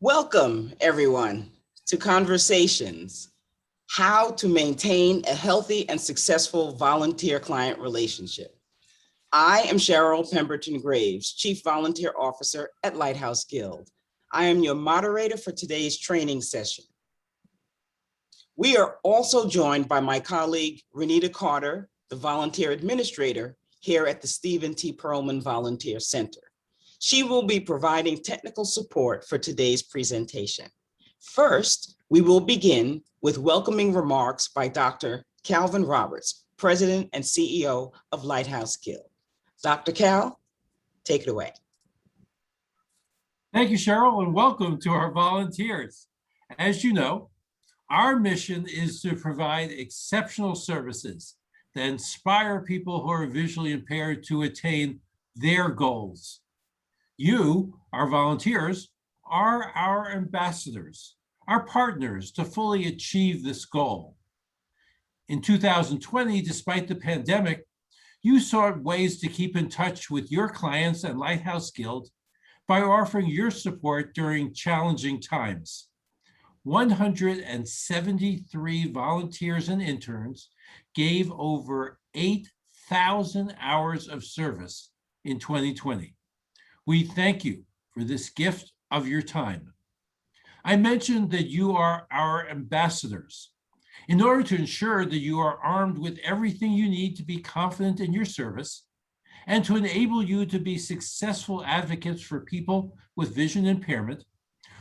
Welcome, everyone, to Conversations, How to Maintain a Healthy and Successful Volunteer-Client Relationship. I am Cheryl Pemberton Graves, Chief Volunteer Officer at Lighthouse Guild. I am your moderator for today's training session. We are also joined by my colleague, Renita Carter, the Volunteer Administrator here at the Stephen T. Perlman Volunteer Center. She will be providing technical support for today's presentation. First, we will begin with welcoming remarks by Dr. Calvin Roberts, President and CEO of Lighthouse Guild. Dr. Cal, take it away. Thank you, Cheryl, and welcome to our volunteers. As you know, our mission is to provide exceptional services that inspire people who are visually impaired to attain their goals. You, our volunteers, are our ambassadors, our partners to fully achieve this goal. In 2020, despite the pandemic, you sought ways to keep in touch with your clients and Lighthouse Guild by offering your support during challenging times. 173 volunteers and interns gave over 8,000 hours of service in 2020. We thank you for this gift of your time. I mentioned that you are our ambassadors. In order to ensure that you are armed with everything you need to be confident in your service and to enable you to be successful advocates for people with vision impairment,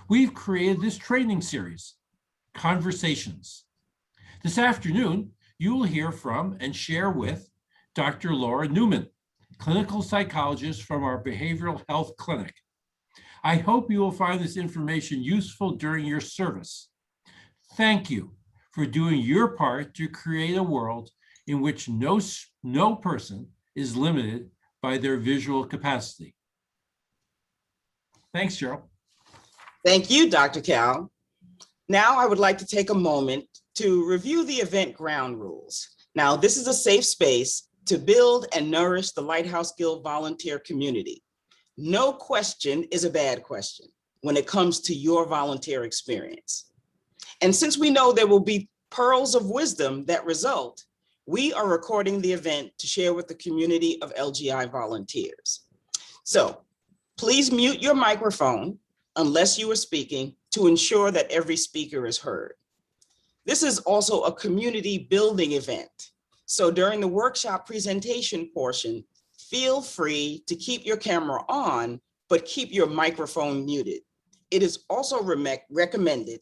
we've created this training series, Conversations. This afternoon, you will hear from and share with Dr. Laura Newman, clinical psychologist from our behavioral health clinic. I hope you will find this information useful during your service. Thank you for doing your part to create a world in which no person is limited by their visual capacity. Thanks, Cheryl. Thank you, Dr. Cal. Now I would like to take a moment to review the event ground rules. Now, this is a safe space to build and nourish the Lighthouse Guild volunteer community. No question is a bad question when it comes to your volunteer experience. And since we know there will be pearls of wisdom that result, we are recording the event to share with the community of LGI volunteers. So please mute your microphone unless you are speaking to ensure that every speaker is heard. This is also a community building event. So during the workshop presentation portion, feel free to keep your camera on, but keep your microphone muted. It is also recommended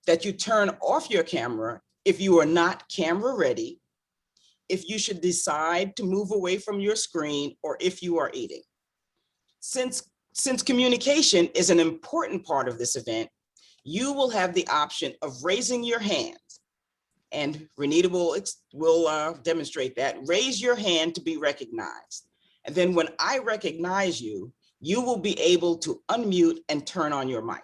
that you turn off your camera if you are not camera ready, if you should decide to move away from your screen, or if you are eating. Since communication is an important part of this event, you will have the option of raising your hand. And Renita will demonstrate that. Raise your hand to be recognized. And then when I recognize you, you will be able to unmute and turn on your mic.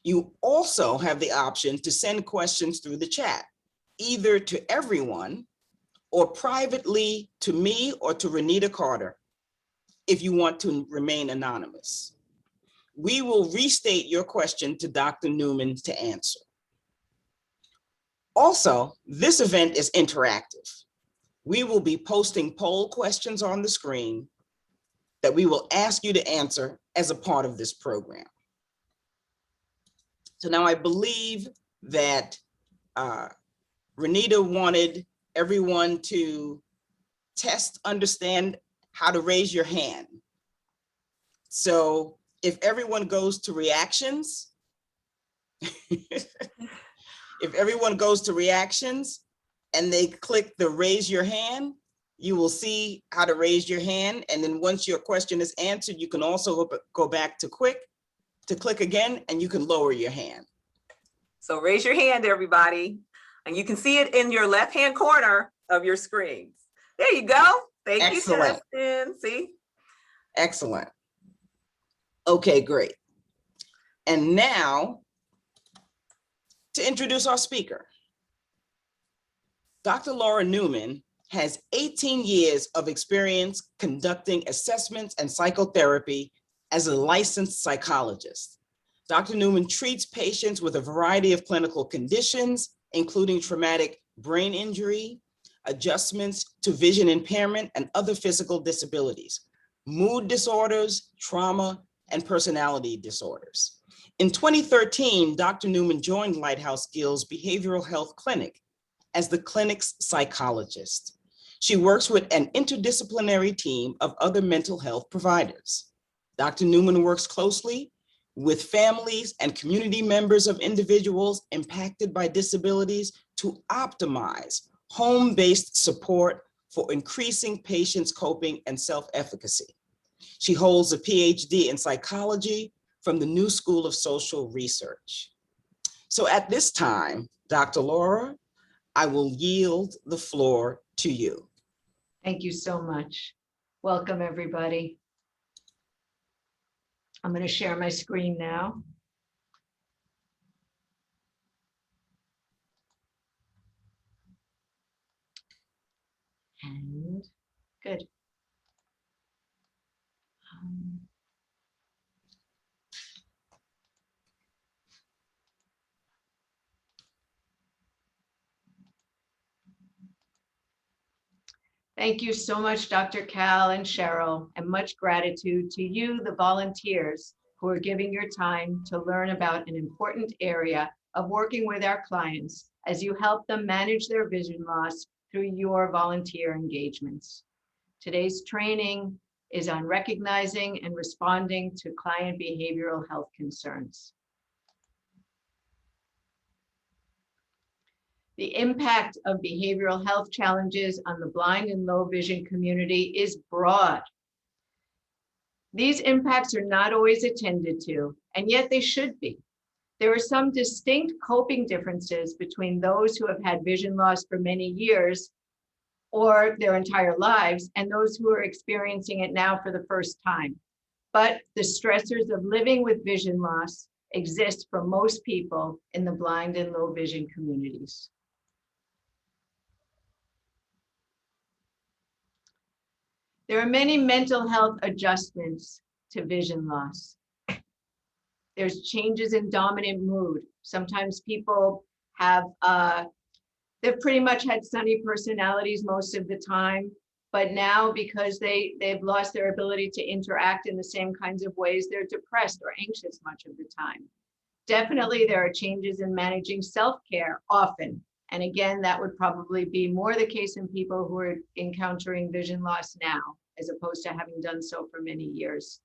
You also have the option to send questions through the chat, either to everyone or privately to me or to Renita Carter, if you want to remain anonymous. We will restate your question to Dr. Newman to answer. Also, this event is interactive. We will be posting poll questions on the screen that we will ask you to answer as a part of this program. So now I believe that Renita wanted everyone to understand how to raise your hand. So if everyone goes to reactions, if everyone goes to reactions and they click the raise your hand, you will see how to raise your hand. And then once your question is answered, you can also go back to click again, and you can lower your hand. So raise your hand, everybody. And you can see it in your left-hand corner of your screens. There you go. Thank you, Justin. See? Excellent. Okay, great. And now, to introduce our speaker. Dr. Laura Newman has 18 years of experience conducting assessments and psychotherapy as a licensed psychologist. Dr. Newman treats patients with a variety of clinical conditions, including traumatic brain injury, adjustments to vision impairment, and other physical disabilities, mood disorders, trauma, and personality disorders. In 2013, Dr. Newman joined Lighthouse Skills Behavioral Health Clinic as the clinic's psychologist. She works with an interdisciplinary team of other mental health providers. Dr. Newman works closely with families and community members of individuals impacted by disabilities to optimize home-based support for increasing patients' coping and self-efficacy. She holds a PhD in psychology from the New School of Social Research. So at this time, Dr. Laura, I will yield the floor to you. Thank you so much. Welcome, everybody. I'm going to share my screen now. And good. Thank you so much, Dr. Cal and Cheryl, and much gratitude to you, the volunteers, who are giving your time to learn about an important area of working with our clients as you help them manage their vision loss through your volunteer engagements. Today's training is on recognizing and responding to client behavioral health concerns. The impact of behavioral health challenges on the blind and low vision community is broad. These impacts are not always attended to, and yet they should be. There are some distinct coping differences between those who have had vision loss for many years or their entire lives and those who are experiencing it now for the first time. But the stressors of living with vision loss exist for most people in the blind and low vision communities. There are many mental health adjustments to vision loss. There's changes in dominant mood. Sometimes people have, they've pretty much had sunny personalities most of the time, but now because they've lost their ability to interact in the same kinds of ways, they're depressed or anxious much of the time. Definitely there are changes in managing self-care often. And again, that would probably be more the case in people who are encountering vision loss now, as opposed to having done so for many years.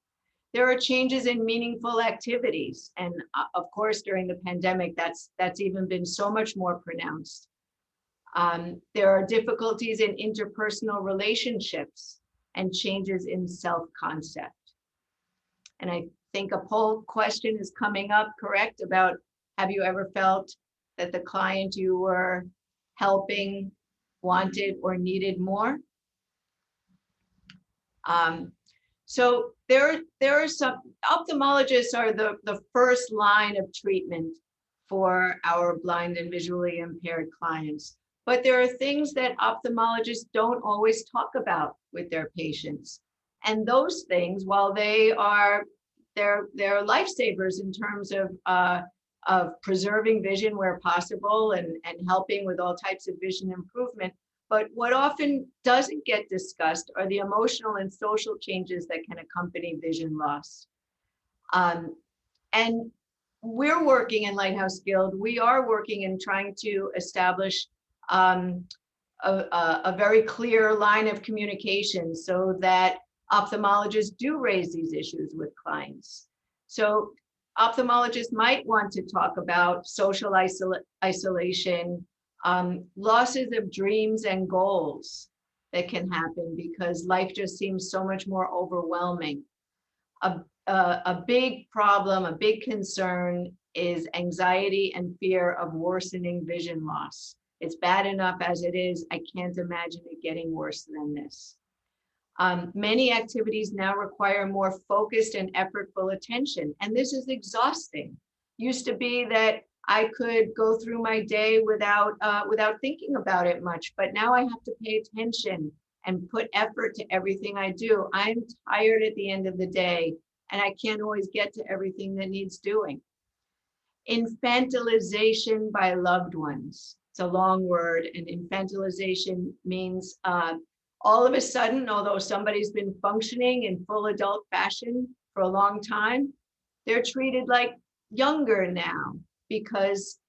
There are changes in meaningful activities. And of course, during the pandemic, that's even been so much more pronounced. There are difficulties in interpersonal relationships and changes in self-concept. And I think a poll question is coming up, correct? About, have you ever felt that the client you were helping wanted or needed more? So there are some, ophthalmologists are the first line of treatment for our blind and visually impaired clients. But there are things that ophthalmologists don't always talk about with their patients. And those things, while they're lifesavers in terms of preserving vision where possible and helping with all types of vision improvement. But what often doesn't get discussed are the emotional and social changes that can accompany vision loss. And we're working in Lighthouse Guild, we are working in trying to establish a very clear line of communication so that ophthalmologists do raise these issues with clients. So ophthalmologists might want to talk about social isolation, losses of dreams and goals that can happen because life just seems so much more overwhelming. A big problem, a big concern is anxiety and fear of worsening vision loss. It's bad enough as it is. I can't imagine it getting worse than this. Many activities now require more focused and effortful attention, and this is exhausting. Used to be that I could go through my day without thinking about it much, but now I have to pay attention and put effort to everything I do. I'm tired at the end of the day, and I can't always get to everything that needs doing. Infantilization by loved ones. It's a long word, and infantilization means all of a sudden, although somebody's been functioning in full adult fashion for a long time, they're treated like younger now because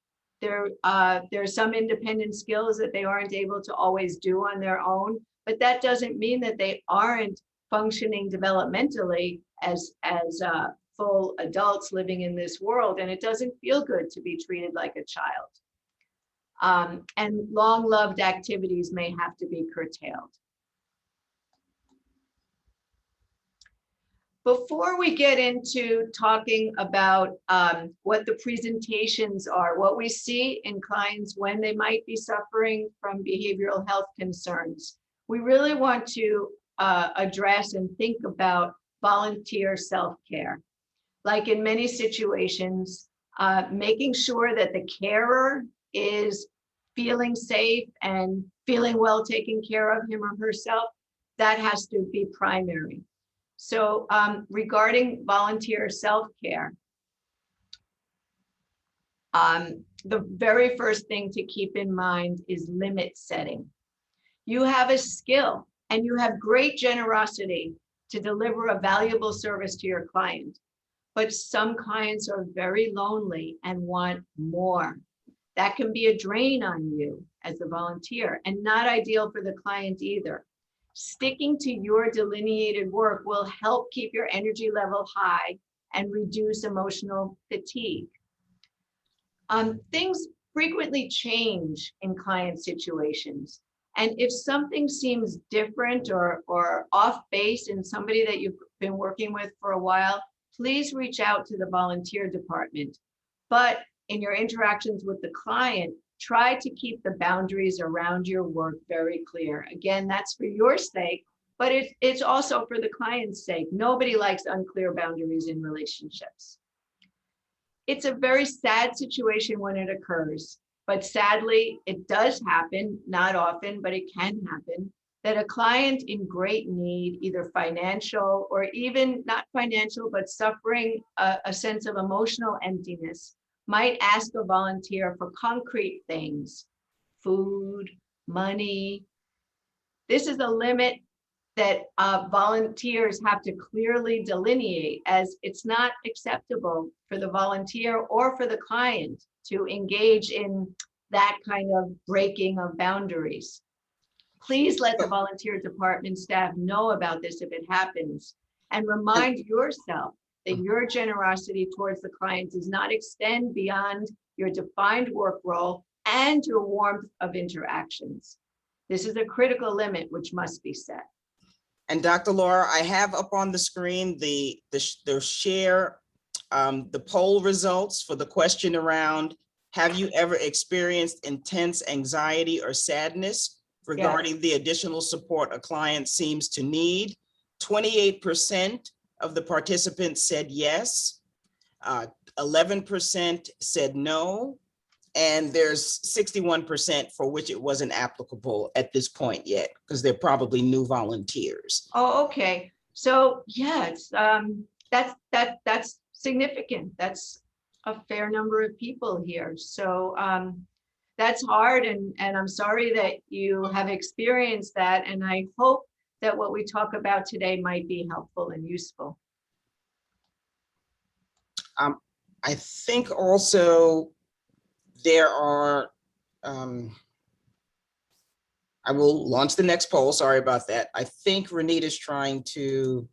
there's some independent skills that they aren't able to always do on their own, but that doesn't mean that they aren't functioning developmentally as full adults living in this world, and it doesn't feel good to be treated like a child. And long-loved activities may have to be curtailed. Before we get into talking about what the presentations are, what we see in clients when they might be suffering from behavioral health concerns, we really want to address and think about volunteer self-care. Like in many situations, making sure that the carer is feeling safe and feeling well taken care of him or herself, that has to be primary. So regarding volunteer self-care, the very first thing to keep in mind is limit setting. You have a skill and you have great generosity to deliver a valuable service to your client, but some clients are very lonely and want more. That can be a drain on you as a volunteer and not ideal for the client either. Sticking to your delineated work will help keep your energy level high and reduce emotional fatigue. Things frequently change in client situations. And if something seems different or off base in somebody that you've been working with for a while, please reach out to the volunteer department. But in your interactions with the client, try to keep the boundaries around your work very clear. Again, that's for your sake, but it's also for the client's sake. Nobody likes unclear boundaries in relationships. It's a very sad situation when it occurs, but sadly, it does happen, not often, but it can happen, that a client in great need, either financial or even not financial, but suffering a sense of emotional emptiness, might ask a volunteer for concrete things, food, money. This is a limit that volunteers have to clearly delineate, as it's not acceptable for the volunteer or for the client to engage in that kind of breaking of boundaries. Please let the volunteer department staff know about this if it happens, and remind yourself that your generosity towards the client does not extend beyond your defined work role and your warmth of interactions. This is a critical limit which must be set. And Dr. Laura, I have up on the screen the poll results for the question around, have you ever experienced intense anxiety or sadness regarding the additional support a client seems to need? 28% of the participants said yes, 11% said no, and there's 61% for which it wasn't applicable at this point yet, because they're probably new volunteers. Oh, okay. So yeah, it's that's significant. That's a fair number of people here. So that's hard, and I'm sorry that you have experienced that, and I hope that what we talk about today might be helpful and useful. I think also there are, I will launch the next poll, sorry about that. I think Renita's trying to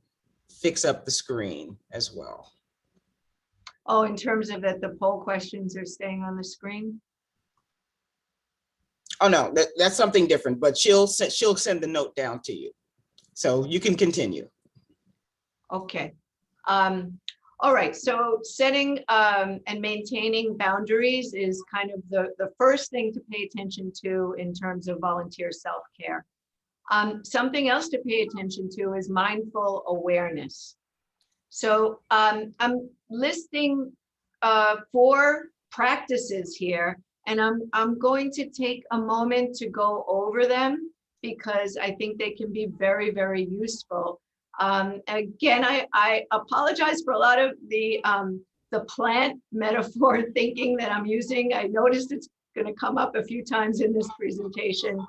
fix up the screen as well. Oh, in terms of that the poll questions are staying on the screen? Oh no, that's something different, but she'll send the note down to you. So you can continue. Okay. All right, so setting and maintaining boundaries is kind of the first thing to pay attention to in terms of volunteer self-care. Something else to pay attention to is mindful awareness. So I'm listing 4 practices here, and I'm going to take a moment to go over them because I think they can be very, very useful. Again, I apologize for a lot of the the plant metaphor thinking that I'm using. I noticed it's going to come up a few times in this presentation.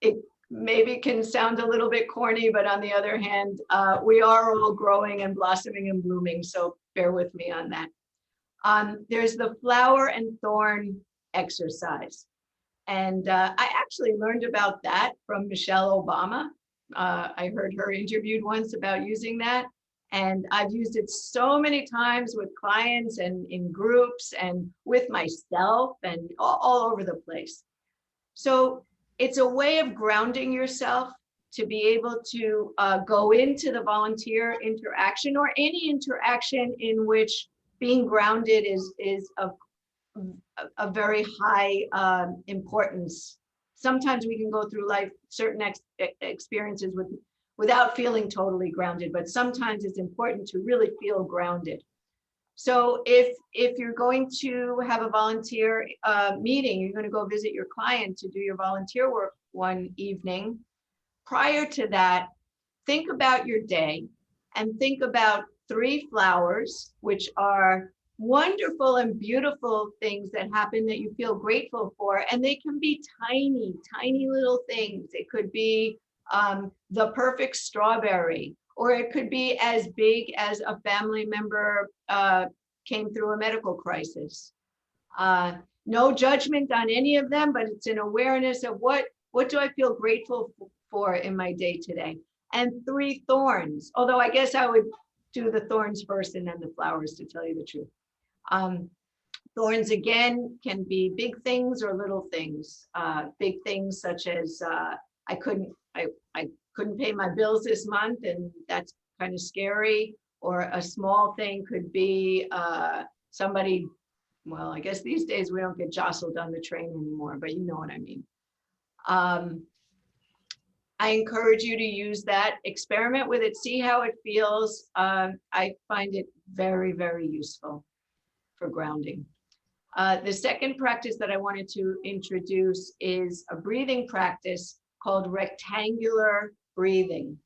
It maybe can sound a little bit corny, but on the other hand, we are all growing and blossoming and blooming. So bear with me on that. There's the flower and thorn exercise. And I actually learned about that from Michelle Obama. I heard her interviewed once about using that. And I've used it so many times with clients and in groups and with myself and all over the place. So it's a way of grounding yourself to be able to go into the volunteer interaction or any interaction in which being grounded is of a very high importance. Sometimes we can go through life, certain experiences without feeling totally grounded, but sometimes it's important to really feel grounded. So if you're going to have a volunteer meeting, you're going to go visit your client to do your volunteer work one evening. Prior to that, think about your day and think about 3 flowers, which are wonderful and beautiful things that happen that you feel grateful for. And they can be tiny, tiny little things. It could be the perfect strawberry, or it could be as big as a family member came through a medical crisis. No judgment on any of them, but it's an awareness of what do I feel grateful for in my day today. And 3 thorns, although I guess I would do the thorns first and then the flowers, to tell you the truth. Thorns again can be big things or little things. Big things such as I couldn't pay my bills this month, and that's kind of scary. Or a small thing could be somebody, well, I guess these days we don't get jostled on the train anymore, but you know what I mean. I encourage you to use that, experiment with it, see how it feels. I find it very, very useful for grounding. The second practice that I wanted to introduce is a breathing practice called rectangular breathing.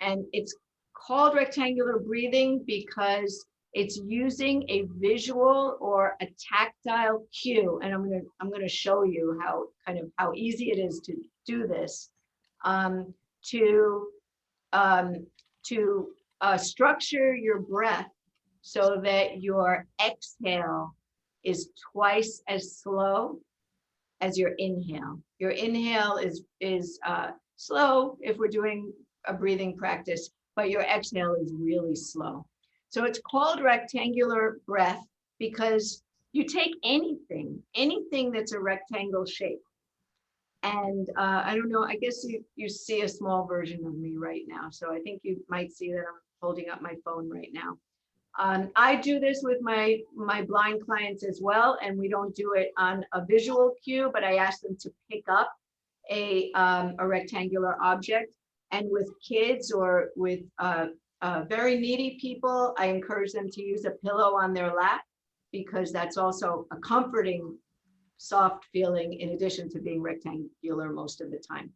And it's called rectangular breathing because it's using a visual or a tactile cue. And I'm gonna show you how easy it is to do this, to structure your breath so that your exhale is twice as slow as your inhale. Your inhale is slow if we're doing a breathing practice, but your exhale is really slow. So it's called rectangular breath because you take anything that's a rectangle shape. And I don't know, I guess you see a small version of me right now. So I think you might see that I'm holding up my phone right now. I do this with my blind clients as well, and we don't do it on a visual cue, but I ask them to pick up a rectangular object. And with kids or with very needy people, I encourage them to use a pillow on their lap because that's also a comforting, soft feeling in addition to being rectangular most of the time.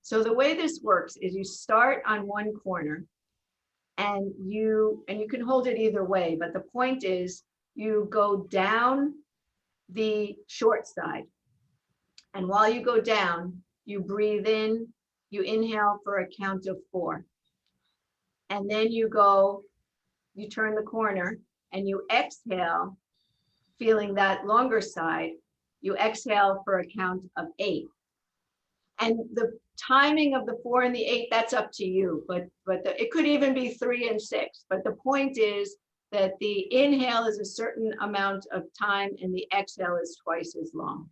So the way this works is you start on one corner and you can hold it either way, but the point is you go down the short side. And while you go down, you breathe in, you inhale for a count of 4. And then you turn the corner and you exhale, feeling that longer side, you exhale for a count of 8. And the timing of the 4 and the 8, that's up to you, but it could even be 3 and 6. But the point is that the inhale is a certain amount of time and the exhale is twice as long.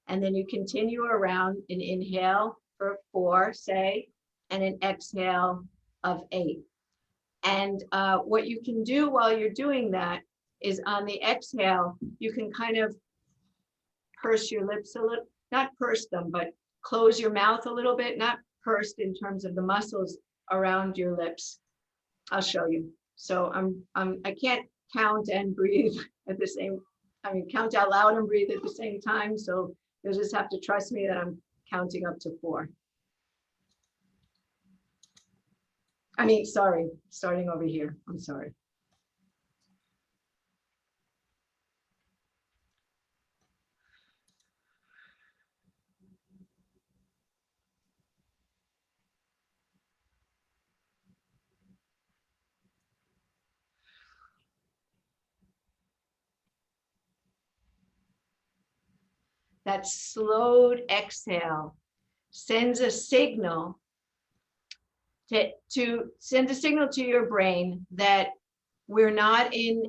And then you continue around an inhale for 4, say, and an exhale of 8. And what you can do while you're doing that is on the exhale, you can kind of purse your lips a little, not purse them, but close your mouth a little bit, not pursed in terms of the muscles around your lips. I'll show you. So I can't count and breathe at the same, count out loud and breathe at the same time. So you'll just have to trust me that I'm counting up to 4. Sorry, starting over here. I'm sorry. that slowed exhale sends a signal to your brain that we're not in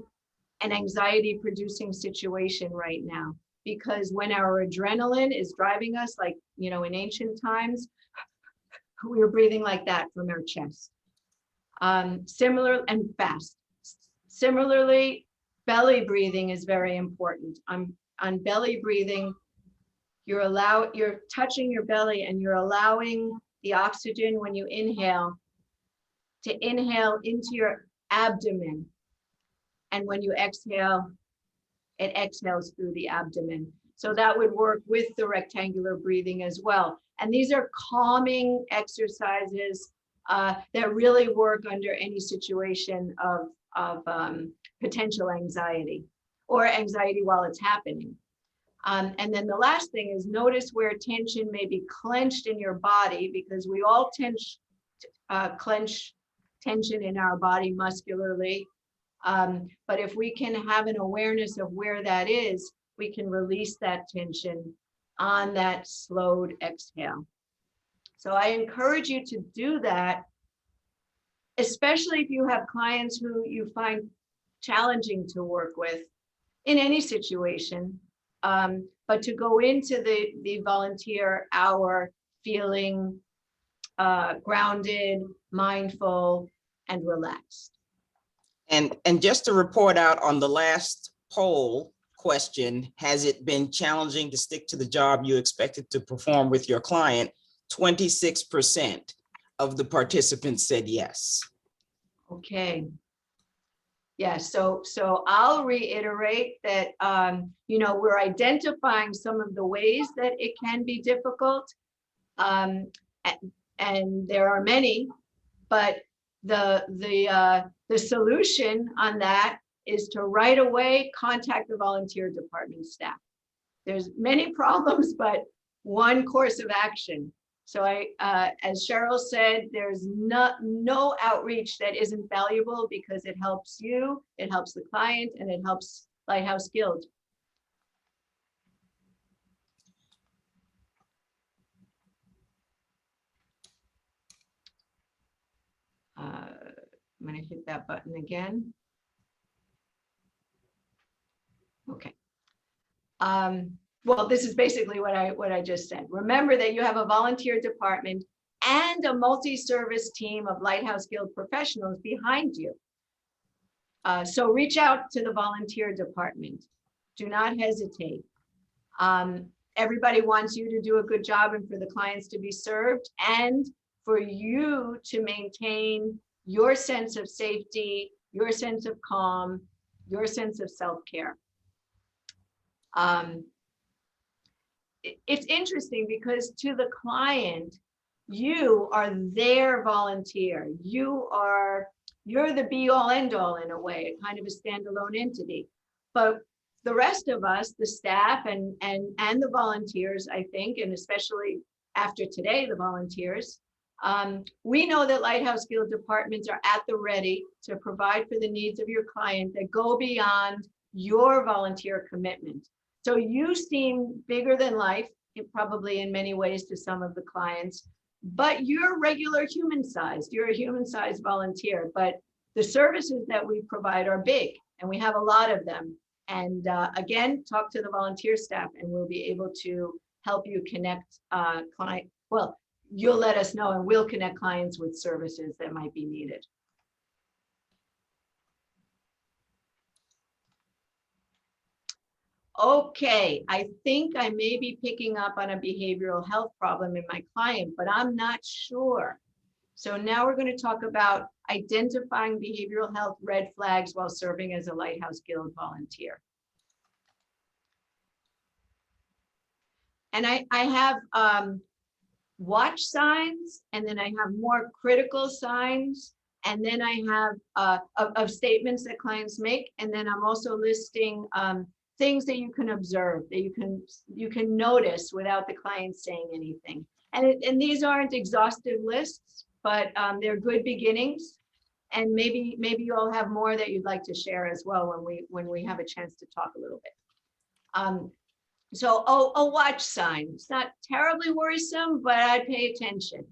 an anxiety producing situation right now. Because when our adrenaline is driving us, like, in ancient times, we were breathing like that from our chest. Similar and fast. Similarly, belly breathing is very important. On belly breathing, you're touching your belly and you're allowing the oxygen when you inhale to inhale into your abdomen. And when you exhale, it exhales through the abdomen. So that would work with the rectangular breathing as well. And these are calming exercises that really work under any situation of potential anxiety or anxiety while it's happening. And then the last thing is notice where tension may be clenched in your body, because we all clench tension in our body muscularly. But if we can have an awareness of where that is, we can release that tension on that slowed exhale. So I encourage you to do that, especially if you have clients who you find challenging to work with in any situation. But to go into the volunteer hour feeling grounded, mindful, and relaxed. And just to report out on the last poll question, has it been challenging to stick to the job you expected to perform with your client? 26% of the participants said yes. Okay. Yeah, so I'll reiterate that, we're identifying some of the ways that it can be difficult. And there are many, but the solution on that is to right away contact the volunteer department staff. There's many problems, but one course of action. So as Cheryl said, there's no outreach that isn't valuable, because it helps you, it helps the client, and it helps Lighthouse Guild. I'm going to hit that button again. Okay. Well, this is basically what I just said. Remember that you have a volunteer department and a multi-service team of Lighthouse Guild professionals behind you. So reach out to the volunteer department. Do not hesitate. Everybody wants you to do a good job and for the clients to be served, and for you to maintain your sense of safety, your sense of calm, your sense of self-care. It's interesting because to the client, you are their volunteer. You're the be all end all in a way, a kind of a standalone entity. But the rest of us, the staff and the volunteers, I think, and especially after today, the volunteers, we know that Lighthouse Guild departments are at the ready to provide for the needs of your client that go beyond your volunteer commitment. So you seem bigger than life, probably in many ways to some of the clients, but you're regular human sized. You're a human sized volunteer, but the services that we provide are big and we have a lot of them. And again, talk to the volunteer staff and we'll be able to help you connect well, you'll let us know and we'll connect clients with services that might be needed. Okay, I think I may be picking up on a behavioral health problem in my client, but I'm not sure. So now we're going to talk about identifying behavioral health red flags while serving as a Lighthouse Guild volunteer. And I have watch signs, and then I have more critical signs, and then I have of statements that clients make, and then I'm also listing things that you can observe, that you can notice without the client saying anything. And these aren't exhaustive lists, but they're good beginnings. And maybe you all have more that you'd like to share as well when we have a chance to talk a little bit. So, a watch sign. It's not terribly worrisome, but I pay attention.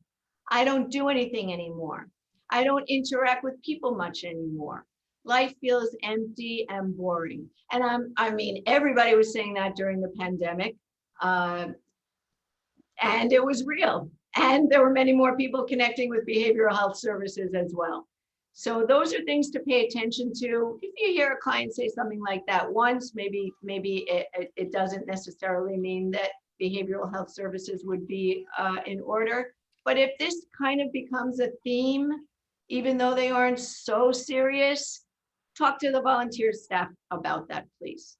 I don't do anything anymore. I don't interact with people much anymore. Life feels empty and boring. And I mean, everybody was saying that during the pandemic. And it was real. And there were many more people connecting with behavioral health services as well. So those are things to pay attention to. If you hear a client say something like that once, maybe it doesn't necessarily mean that behavioral health services would be in order. But if this kind of becomes a theme, even though they aren't so serious, talk to the volunteer staff about that, please.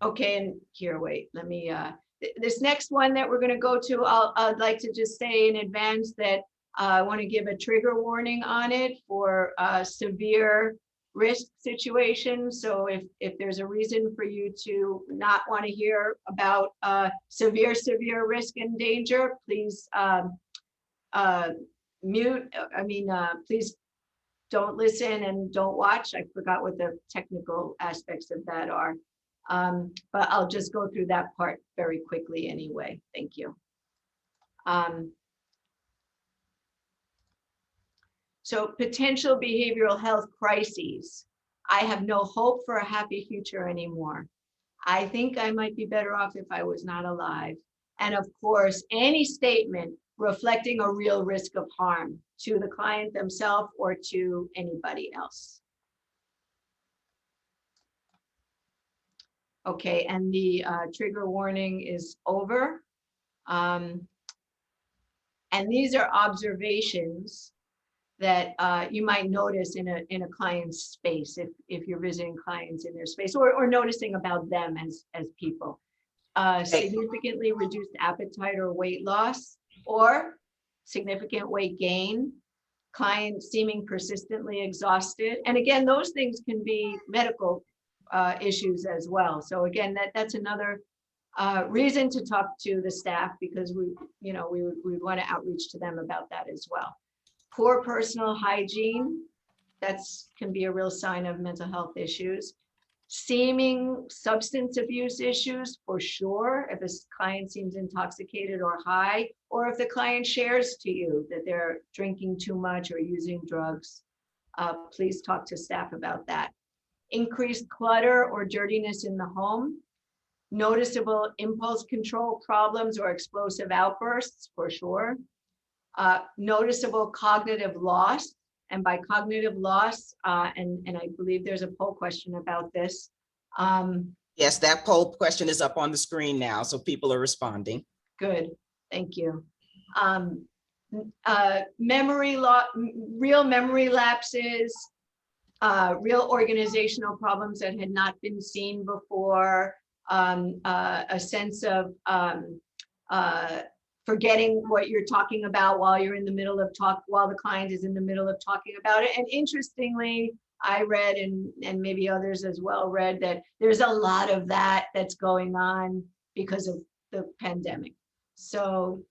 Okay, and here, wait, let me, this next one that we're gonna go to, I'd like to just say in advance that I wanna give a trigger warning on it for severe risk situations. So if there's a reason for you to not wanna hear about severe risk and danger, please please don't listen and don't watch. I forgot what the technical aspects of that are. But I'll just go through that part very quickly anyway. Thank you. So potential behavioral health crises. I have no hope for a happy future anymore. I think I might be better off if I was not alive. And of course, any statement reflecting a real risk of harm to the client themselves or to anybody else. Okay, and the trigger warning is over. And these are observations that you might notice in a client's space if you're visiting clients in their space or noticing about them as people. Significantly reduced appetite or weight loss, or significant weight gain, client seeming persistently exhausted. And again, those things can be medical issues as well. So again, that's another reason to talk to the staff, because we would want to outreach to them about that as well. Poor personal hygiene, can be a real sign of mental health issues. Seeming substance abuse issues, for sure, if a client seems intoxicated or high, or if the client shares to you that they're drinking too much or using drugs, please talk to staff about that. Increased clutter or dirtiness in the home, noticeable impulse control problems or explosive outbursts, for sure. Noticeable cognitive loss. And by cognitive loss, and I believe there's a poll question about this. Yes, that poll question is up on the screen now, so people are responding. Good, thank you. Memory loss, real memory lapses, real organizational problems that had not been seen before, a sense of forgetting what you're talking about while you're in the middle of while the client is in the middle of talking about it. And interestingly, I read, and maybe others as well read, that there's a lot of that's going on because of the pandemic. So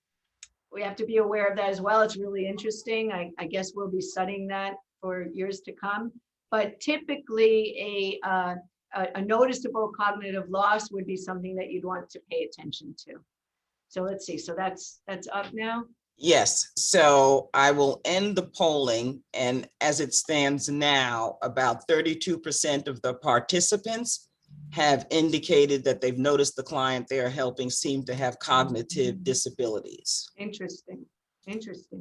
we have to be aware of that as well. It's really interesting. I guess we'll be studying that for years to come. But typically a noticeable cognitive loss would be something that you'd want to pay attention to. So let's see, so that's up now? Yes, so I will end the polling, and as it stands now, about 32% of the participants have indicated that they've noticed the client they are helping seem to have cognitive disabilities. Interesting.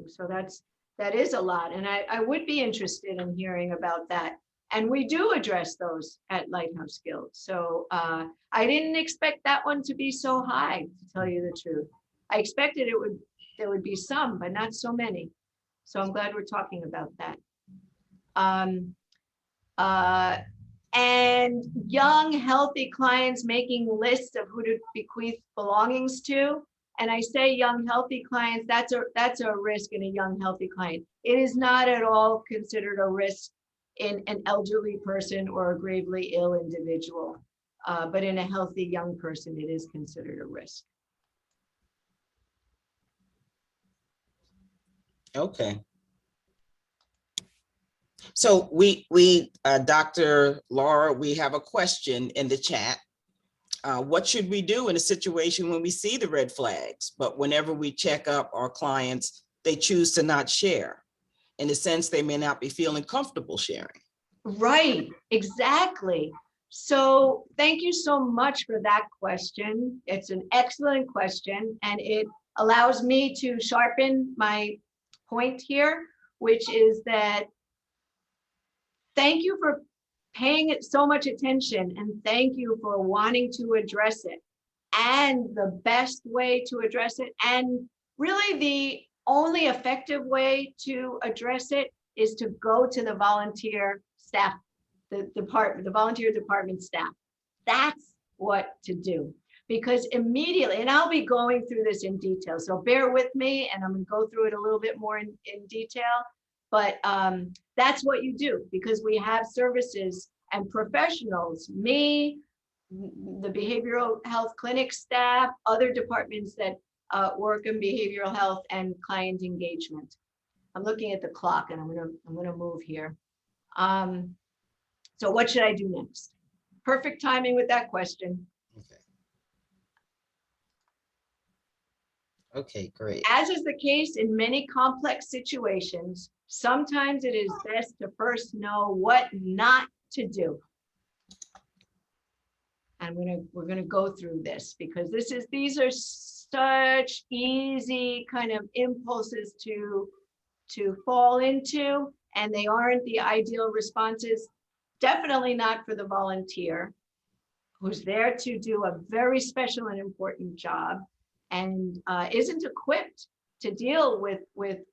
So that is a lot, and I would be interested in hearing about that. And we do address those at Lighthouse Guild. So I didn't expect that one to be so high, to tell you the truth. I expected there would be some, but not so many. So I'm glad we're talking about that. And young, healthy clients making lists of who to bequeath belongings to. And I say young, healthy clients, that's a risk in a young, healthy client. It is not at all considered a risk in an elderly person or a gravely ill individual. But in a healthy young person, it is considered a risk. Okay. So Dr. Laura, we have a question in the chat. What should we do in a situation when we see the red flags, but whenever we check up our clients, they choose to not share? In a sense, they may not be feeling comfortable sharing. Right, exactly. So thank you so much for that question. It's an excellent question, and it allows me to sharpen my point here, which is that thank you for paying it so much attention, and thank you for wanting to address it. And the best way to address it, and really the only effective way to address it, is to go to the volunteer staff, the volunteer department staff. That's what to do. Because immediately, and I'll be going through this in detail, so bear with me, and I'm gonna go through it a little bit more in detail. But that's what you do, because we have services and professionals, me, the behavioral health clinic staff, other departments that work in behavioral health and client engagement. I'm looking at the clock, and I'm gonna move here. So what should I do next? Perfect timing with that question. Okay, great. As is the case in many complex situations, sometimes it is best to first know what not to do. And we're gonna go through this, because these are such easy kind of impulses to fall into, and they aren't the ideal responses. Definitely not for the volunteer, who's there to do a very special and important job, and isn't equipped to deal with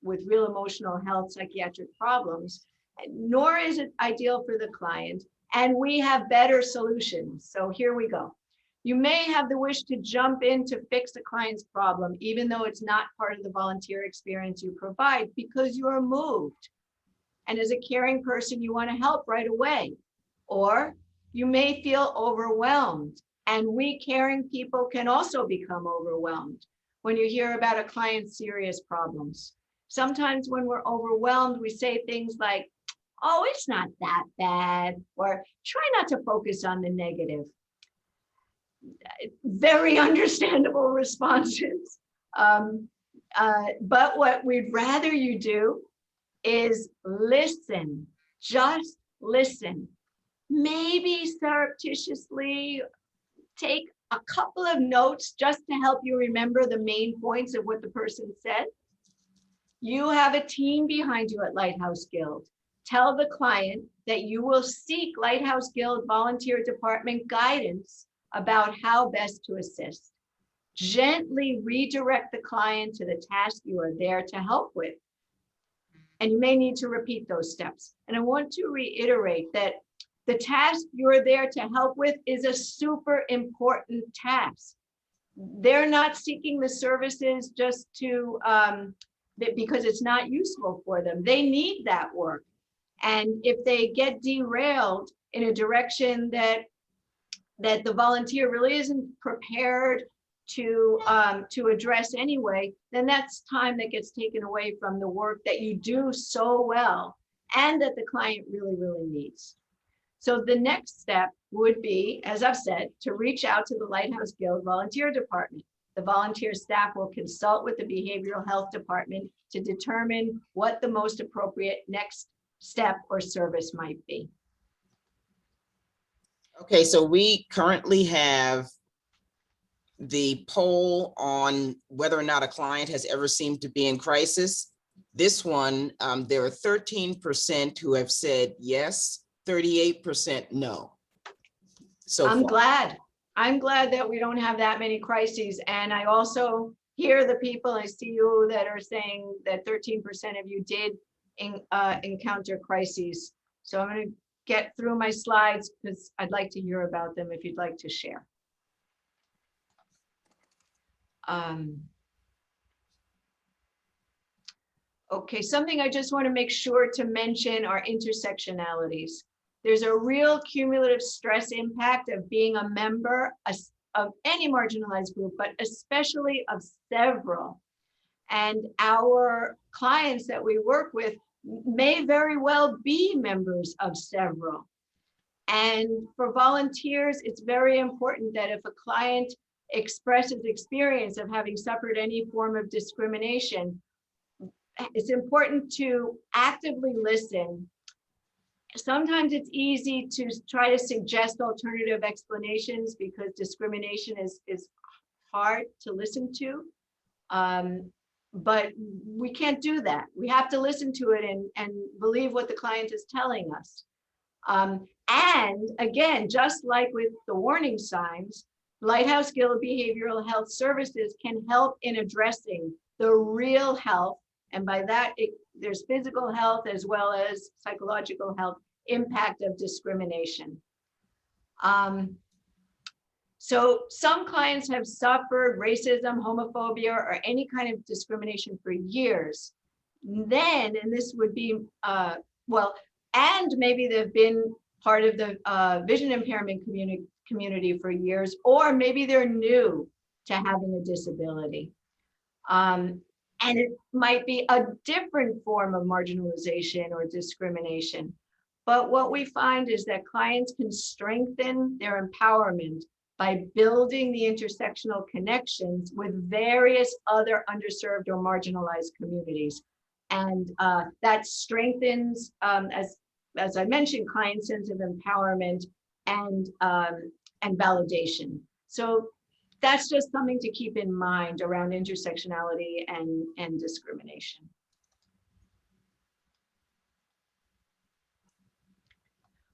real emotional health, psychiatric problems, nor is it ideal for the client. And we have better solutions. So here we go. You may have the wish to jump in to fix a client's problem, even though it's not part of the volunteer experience you provide, because you're moved. And as a caring person, you want to help right away. Or you may feel overwhelmed. And we caring people can also become overwhelmed when you hear about a client's serious problems. Sometimes when we're overwhelmed, we say things like, oh, it's not that bad, or try not to focus on the negative. Very understandable responses. But what we'd rather you do is listen, just listen. Maybe surreptitiously take a couple of notes just to help you remember the main points of what the person said. You have a team behind you at Lighthouse Guild. Tell the client that you will seek Lighthouse Guild volunteer department guidance about how best to assist. Gently redirect the client to the task you are there to help with. And you may need to repeat those steps. And I want to reiterate that the task you're there to help with is a super important task. They're not seeking the services just to, because it's not useful for them. They need that work. And if they get derailed in a direction that the volunteer really isn't prepared to address anyway, then that's time that gets taken away from the work that you do so well and that the client really, really needs. So the next step would be, as I've said, to reach out to the Lighthouse Guild volunteer department. The volunteer staff will consult with the behavioral health department to determine what the most appropriate next step or service might be. Okay, so we currently have the poll on whether or not a client has ever seemed to be in crisis. This one, there are 13% who have said yes, 38% no. So I'm glad that we don't have that many crises. And I also hear the people, I see you that are saying that 13% of you did encounter crises. So I'm going to get through my slides because I'd like to hear about them if you'd like to share. Okay, something I just want to make sure to mention are intersectionalities. There's a real cumulative stress impact of being a member of any marginalized group, but especially of several. And our clients that we work with may very well be members of several. And for volunteers, it's very important that if a client expresses experience of having suffered any form of discrimination, it's important to actively listen. Sometimes it's easy to try to suggest alternative explanations because discrimination is hard to listen to. But we can't do that. We have to listen to it and believe what the client is telling us. And again, just like with the warning signs, Lighthouse Guild Behavioral Health Services can help in addressing the real health. And by that, there's physical health as well as psychological health impact of discrimination. So some clients have suffered racism, homophobia, or any kind of discrimination for years. Then, and this would be, and maybe they've been part of the vision impairment community for years, or maybe they're new to having a disability. And it might be a different form of marginalization or discrimination. But what we find is that clients can strengthen their empowerment by building the intersectional connections with various other underserved or marginalized communities. And that strengthens, as I mentioned, client sense of empowerment and validation. So that's just something to keep in mind around intersectionality and discrimination.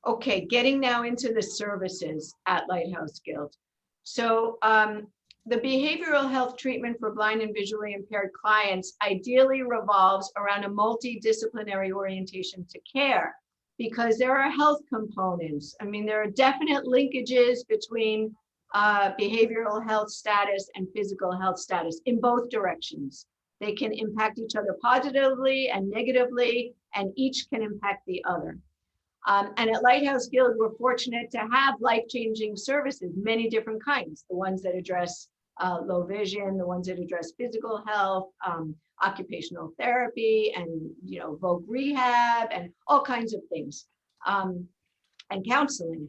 Okay, getting now into the services at Lighthouse Guild. So the behavioral health treatment for blind and visually impaired clients ideally revolves around a multidisciplinary orientation to care, because there are health components. I mean, there are definite linkages between behavioral health status and physical health status in both directions. They can impact each other positively and negatively, and each can impact the other. And at Lighthouse Guild, we're fortunate to have life-changing services, many different kinds, the ones that address low vision, the ones that address physical health, occupational therapy, and voc rehab, and all kinds of things, and counseling.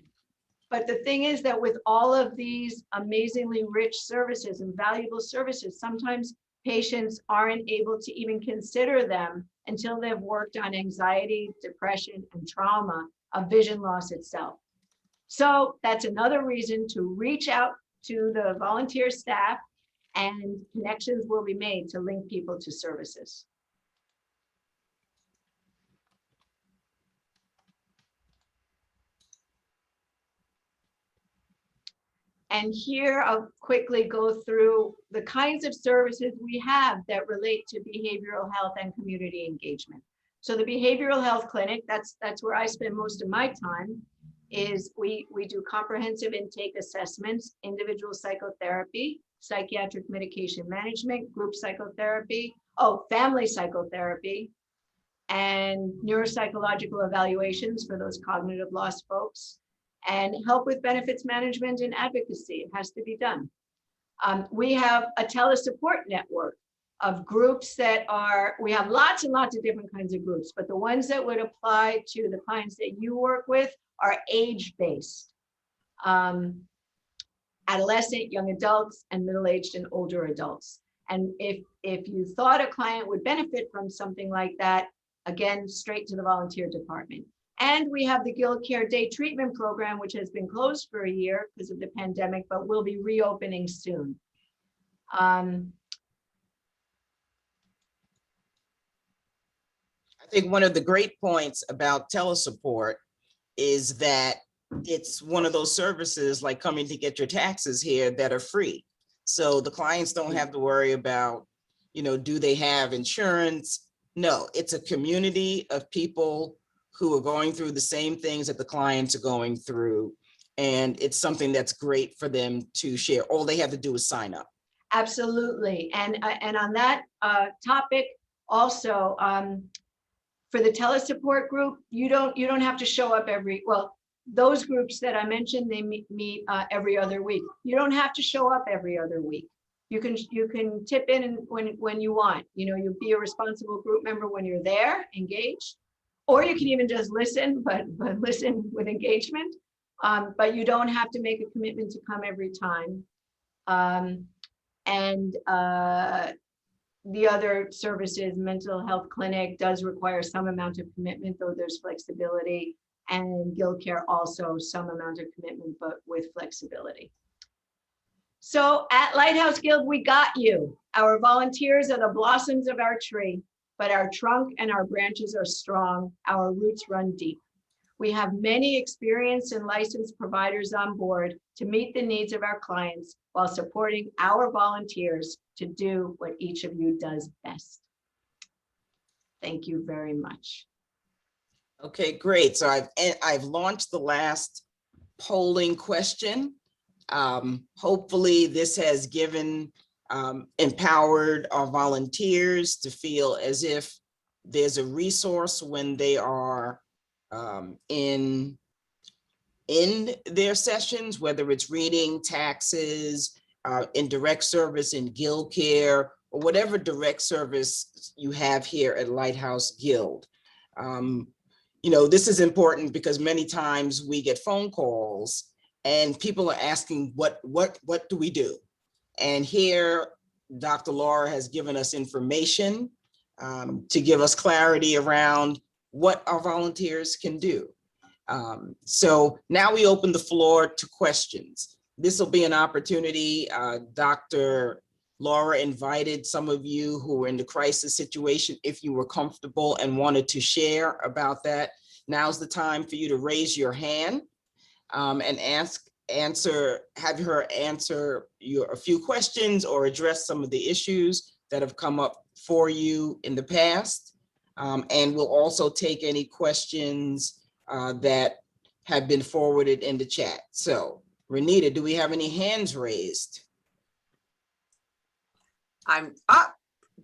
But the thing is that with all of these amazingly rich services and valuable services, sometimes patients aren't able to even consider them until they've worked on anxiety, depression, and trauma of vision loss itself. So that's another reason to reach out to the volunteer staff, and connections will be made to link people to services. And here I'll quickly go through the kinds of services we have that relate to behavioral health and community engagement. So the behavioral health clinic, that's where I spend most of my time, is we do comprehensive intake assessments, individual psychotherapy, psychiatric medication management, group psychotherapy, family psychotherapy, and neuropsychological evaluations for those cognitive loss folks, and help with benefits management and advocacy. It has to be done. We have a telesupport network of groups that we have lots and lots of different kinds of groups, but the ones that would apply to the clients that you work with are age-based. Adolescent, young adults, and middle-aged and older adults. And if you thought a client would benefit from something like that, again, straight to the volunteer department. And we have the Guild Care Day Treatment Program, which has been closed for a year because of the pandemic, but will be reopening soon. I think one of the great points about telesupport is that it's one of those services like coming to get your taxes here that are free. So the clients don't have to worry about, do they have insurance? No, it's a community of people who are going through the same things that the clients are going through. And it's something that's great for them to share. All they have to do is sign up. Absolutely. And on that topic also, for the telesupport group, you don't have to show up those groups that I mentioned, they meet every other week. You don't have to show up every other week. You can tip in when you want. You'll be a responsible group member when you're there, engaged, or you can even just listen, but listen with engagement. But you don't have to make a commitment to come every time. The other services, mental health clinic does require some amount of commitment, though there's flexibility. And Guild Care also some amount of commitment, but with flexibility. So at Lighthouse Guild, we got you. Our volunteers are the blossoms of our tree, but our trunk and our branches are strong. Our roots run deep. We have many experienced and licensed providers on board to meet the needs of our clients while supporting our volunteers to do what each of you does best. Thank you very much. Okay, great. So I've launched the last polling question. Hopefully this has empowered our volunteers to feel as if there's a resource when they are in their sessions, whether it's reading, taxes, in direct service in Guild Care, or whatever direct service you have here at Lighthouse Guild. You know, this is important because many times we get phone calls and people are asking, what do we do? And here, Dr. Laura has given us information to give us clarity around what our volunteers can do. So now we open the floor to questions. This will be an opportunity. Dr. Laura invited some of you who were in the crisis situation, if you were comfortable and wanted to share about that. Now's the time for you to raise your hand and have her answer a few questions or address some of the issues that have come up for you in the past. And we'll also take any questions that have been forwarded in the chat. So, Renita, do we have any hands raised? I'm up.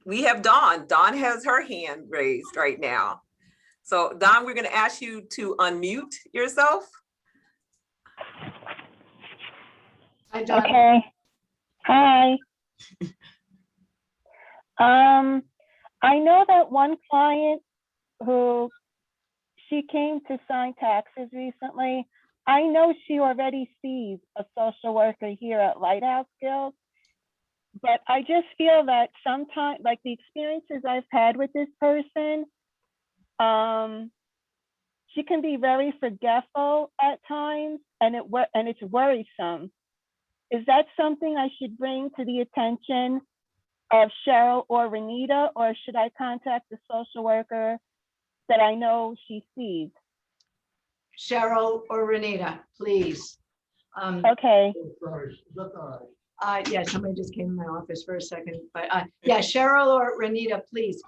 We have Dawn. Dawn has her hand raised right now. So Dawn, we're going to ask you to unmute yourself. Hi, Dawn. Okay. Hi. I know that one client who she came to sign taxes recently. I know she already sees a social worker here at Lighthouse Guild, but I just feel that sometimes, like the experiences I've had with this person, she can be very forgetful at times, and it's worrisome. Is that something I should bring to the attention of Cheryl or Renita, or should I contact the social worker that I know she sees? Cheryl or Renita, please. Okay. Yeah, somebody just came in my office for a second, but yeah, Cheryl or Renita, please.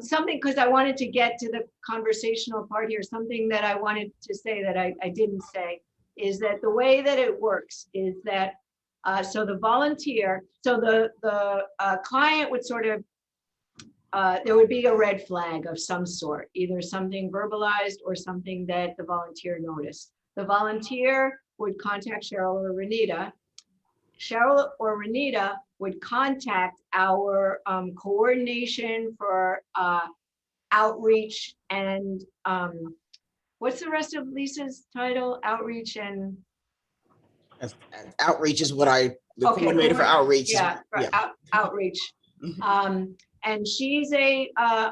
Something, because I wanted to get to the conversational part here, something that I wanted to say that I didn't say, is that the way that it works is that, so the volunteer, so the client would sort of, there would be a red flag of some sort, either something verbalized or something that the volunteer noticed. The volunteer would contact Cheryl or Renita. Cheryl or Renita would contact our coordination for outreach and what's the rest of Lisa's title? Outreach and Outreach is what the okay, coordinator for outreach. Yeah, for outreach. Mhm. And she's a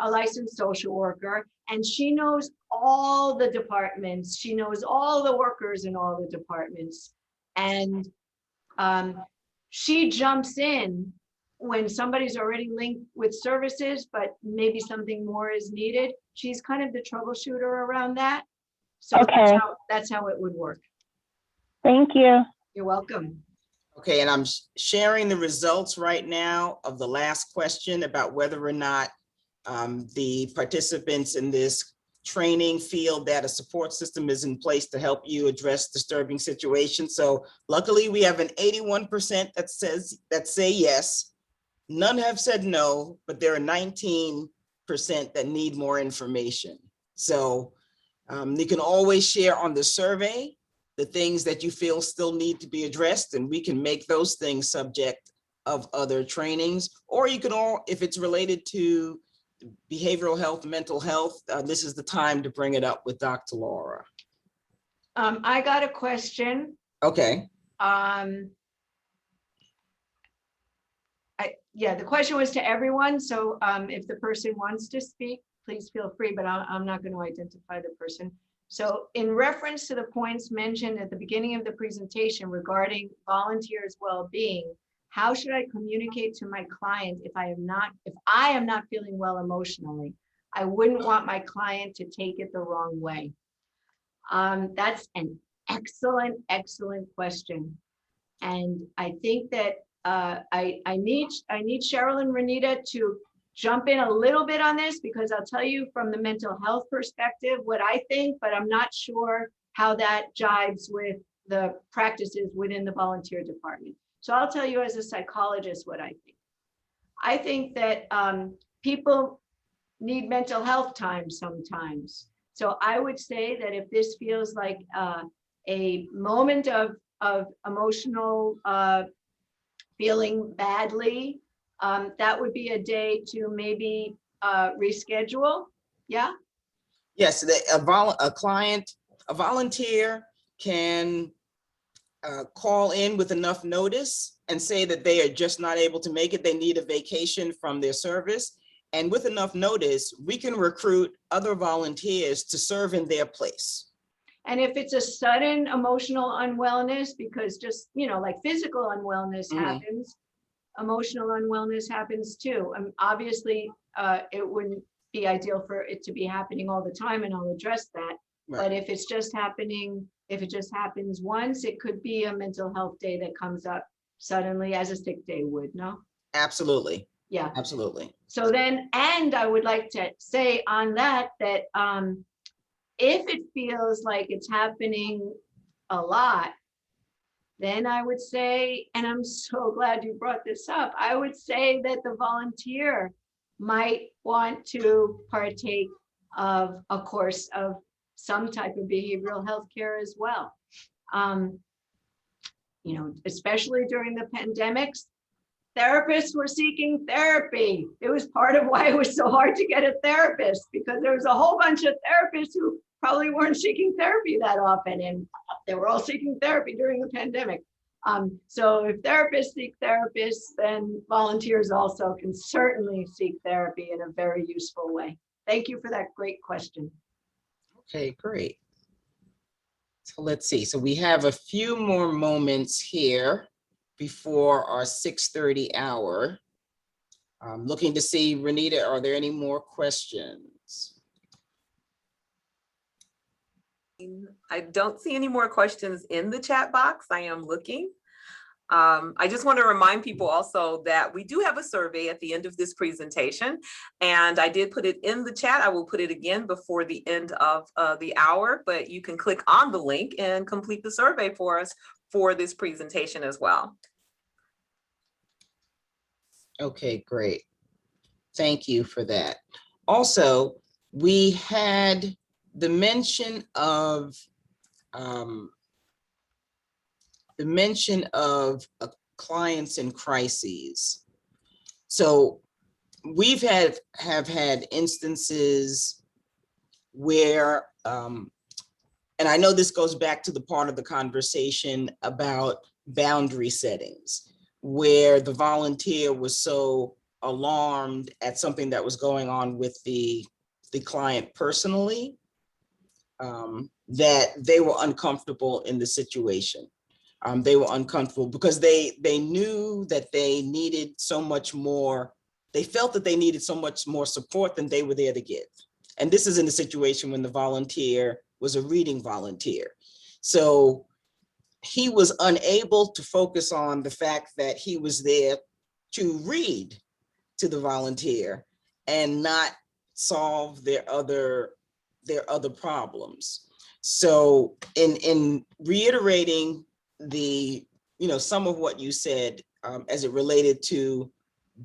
licensed social worker, and she knows all the departments. She knows all the workers in all the departments. And she jumps in when somebody's already linked with services, but maybe something more is needed. She's kind of the troubleshooter around that. So Okay. that's how it would work. Thank you. You're welcome. Okay, and I'm sharing the results right now of the last question about whether or not the participants in this training feel that a support system is in place to help you address disturbing situations. So luckily we have an 81% that say yes. None have said no, but there are 19% that need more information. So you can always share on the survey the things that you feel still need to be addressed, and we can make those things subject of other trainings. Or you can if it's related to behavioral health, mental health, this is the time to bring it up with Dr. Laura. I got a question. Okay, Yeah, the question was to everyone, so if the person wants to speak, please feel free, but I'm not going to identify the person. So in reference to the points mentioned at the beginning of the presentation regarding volunteers' well-being, how should I communicate to my client if I am not feeling well emotionally? I wouldn't want my client to take it the wrong way. That's an excellent, excellent question. And I think that I need Cheryl and Renita to jump in a little bit on this, because I'll tell you from the mental health perspective what I think, but I'm not sure how that jives with the practices within the volunteer department. So I'll tell you as a psychologist what I think. I think that people need mental health time sometimes. So I would say that if this feels like a moment of emotional feeling badly, that would be a day to maybe reschedule. Yeah. yes, a volunteer can call in with enough notice and say that they are just not able to make it. They need a vacation from their service. And with enough notice, we can recruit other volunteers to serve in their place. And if it's a sudden emotional unwellness, because just, like physical unwellness happens, emotional unwellness happens too. Obviously, it wouldn't be ideal for it to be happening all the time, and I'll address that. Right. But if it just happens once, it could be a mental health day that comes up suddenly as a sick day would, no? Absolutely. Yeah. Absolutely. So then, and I would like to say on that, if it feels like it's happening a lot, then I would say, and I'm so glad you brought this up, I would say that the volunteer might want to partake of a course of some type of behavioral health care as well. Especially during the pandemics, therapists were seeking therapy. It was part of why it was so hard to get a therapist, because there was a whole bunch of therapists who probably weren't seeking therapy that often, and they were all seeking therapy during the pandemic. So if therapists seek therapists, then volunteers also can certainly seek therapy in a very useful way. Thank you for that great question. Okay, great. So let's see. So we have a few more moments here before our 6:30 hour. I'm looking to see, Renita, are there any more questions? I don't see any more questions in the chat box. I am looking. I just want to remind people also that we do have a survey at the end of this presentation, and I did put it in the chat. I will put it again before the end of the hour, but you can click on the link and complete the survey for us for this presentation as well. Okay, great. Thank you for that. Also, we had the mention of clients in crises. So we've have had instances where, and I know this goes back to the part of the conversation about boundary settings, where the volunteer was so alarmed at something that was going on with the client personally, that they were uncomfortable in the situation. They were uncomfortable because they knew that they needed so much more. They felt that they needed so much more support than they were there to give. And this is in a situation when the volunteer was a reading volunteer. So he was unable to focus on the fact that he was there to read to the volunteer and not solve their other problems. So in reiterating some of what you said as it related to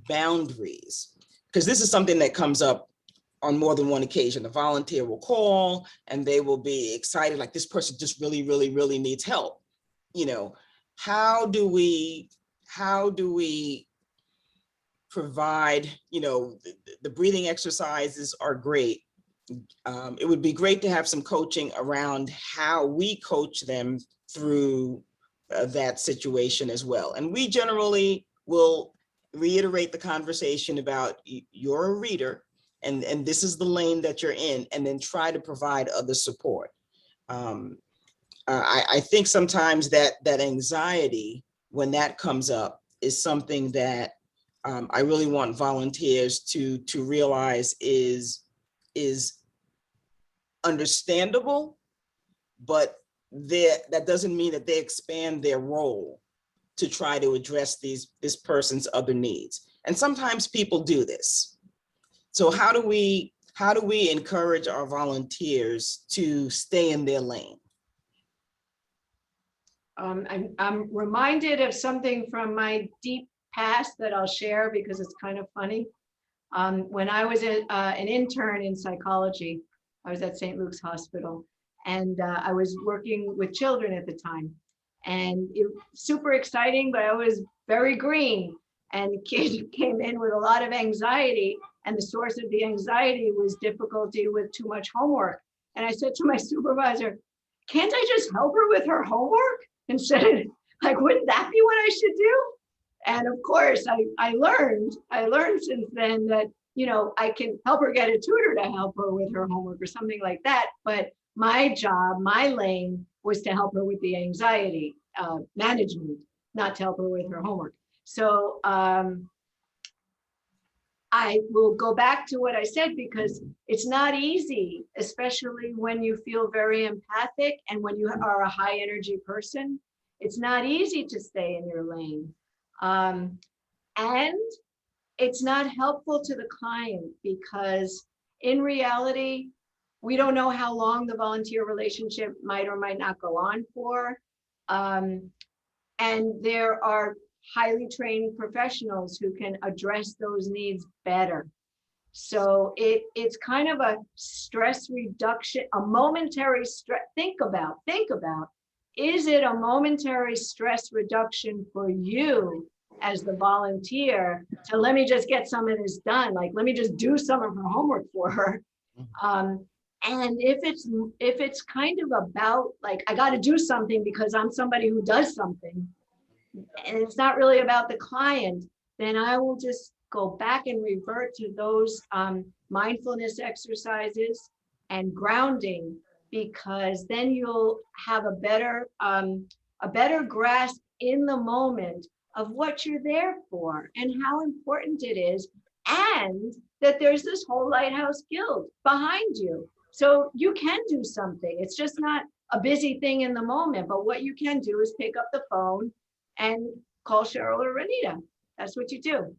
boundaries, because this is something that comes up on more than one occasion. The volunteer will call and they will be excited, like this person just really, really, really needs help. How do we provide, the breathing exercises are great, it would be great to have some coaching around how we coach them through that situation as well. And we generally will reiterate the conversation about you're a reader and this is the lane that you're in, and then try to provide other support. I think sometimes that anxiety, when that comes up, is something that I really want volunteers to realize is understandable, but that doesn't mean that they expand their role to try to address this person's other needs. And sometimes people do this. So how do we encourage our volunteers to stay in their lane? I'm reminded of something from my deep past that I'll share because it's kind of funny. When I was an intern in psychology, I was at St. Luke's Hospital, and I was working with children at the time. And it was super exciting, but I was very green. And the kid came in with a lot of anxiety, and the source of the anxiety was difficulty with too much homework. And I said to my supervisor, can't I just help her with her homework? Instead of, like, wouldn't that be what I should do? And of course, I learned since then that, you know, I can help her get a tutor to help her with her homework or something like that. But my job, my lane, was to help her with the anxiety management, not to help her with her homework. So I will go back to what I said, because it's not easy, especially when you feel very empathic and when you are a high energy person. It's not easy to stay in your lane. And it's not helpful to the client, because in reality, we don't know how long the volunteer relationship might or might not go on for. And there are highly trained professionals who can address those needs better. So it's kind of a stress reduction, a momentary stress. Think about, is it a momentary stress reduction for you as the volunteer to let me just get some of this done? Like, let me just do some of her homework for her. And if it's kind of about, like, I got to do something because I'm somebody who does something, and it's not really about the client, then I will just go back and revert to those mindfulness exercises and grounding, because then you'll have a better grasp in the moment of what you're there for and how important it is, and that there's this whole Lighthouse Guild behind you. So you can do something. It's just not a busy thing in the moment, but what you can do is pick up the phone and call Cheryl or Renita. That's what you do.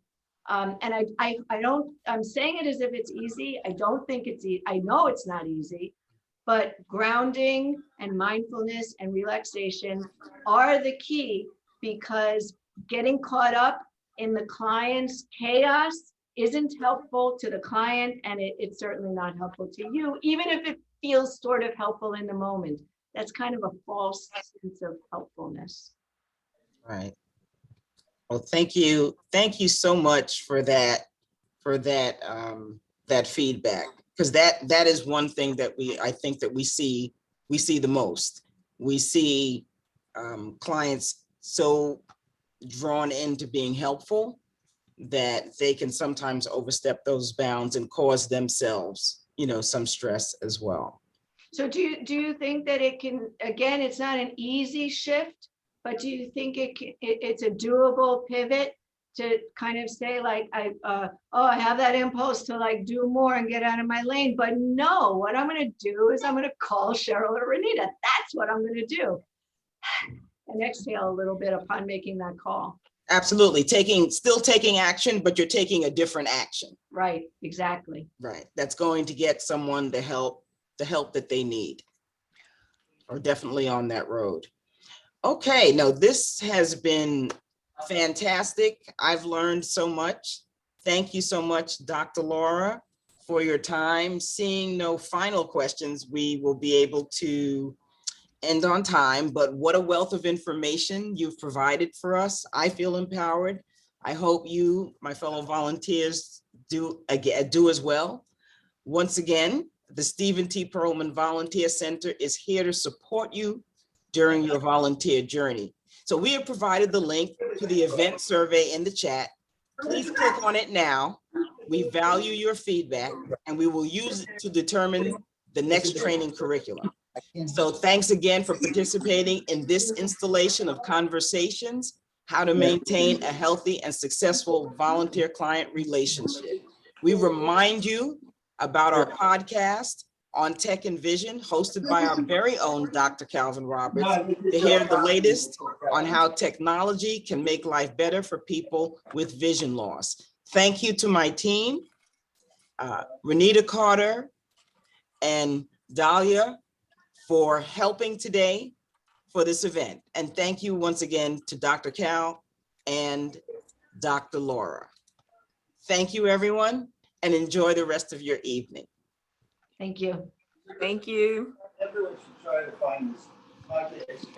And I'm saying it as if it's easy. I don't think it's easy. I know it's not easy, but grounding and mindfulness and relaxation are the key, because getting caught up in the client's chaos isn't helpful to the client, and it's certainly not helpful to you, even if it feels sort of helpful in the moment. That's kind of a false sense of helpfulness. Right. Well, thank you so much for that feedback, because that is one thing that I think that we see the most. We see clients so drawn into being helpful that they can sometimes overstep those bounds and cause themselves, some stress as well. So do you think that it can, again, it's not an easy shift, but do you think it's a doable pivot to kind of say, like, I have that impulse to, like, do more and get out of my lane, but no, what I'm going to do is I'm going to call Cheryl or Renita. That's what I'm going to do. And exhale a little bit upon making that call. Absolutely. Still taking action, but you're taking a different action. Right, exactly. Right. That's going to get someone the help that they need, or definitely on that road. Okay, no, this has been fantastic. I've learned so much. Thank you so much, Dr. Laura, for your time. Seeing no final questions, we will be able to end on time, but what a wealth of information you've provided for us. I feel empowered. I hope you, my fellow volunteers, do as well. Once again, The Stephen T. Perlman Volunteer Center is here to support you during your volunteer journey. So we have provided the link to the event survey in the chat. Please click on it now. We value your feedback and we will use it to determine the next training curriculum. So thanks again for participating in this installation of Conversations, How to Maintain a Healthy and Successful Volunteer-Client Relationship. We remind you about our podcast on Tech and Vision, hosted by our very own Dr. Calvin Roberts, to hear the latest on how technology can make life better for people with vision loss. Thank you to my team, Renita Carter and Dahlia, for helping today for this event. And thank you once again to Dr. Cal and Dr. Laura. Thank you, everyone, and enjoy the rest of your evening. Thank you. Thank you. Everyone should try to find this podcast.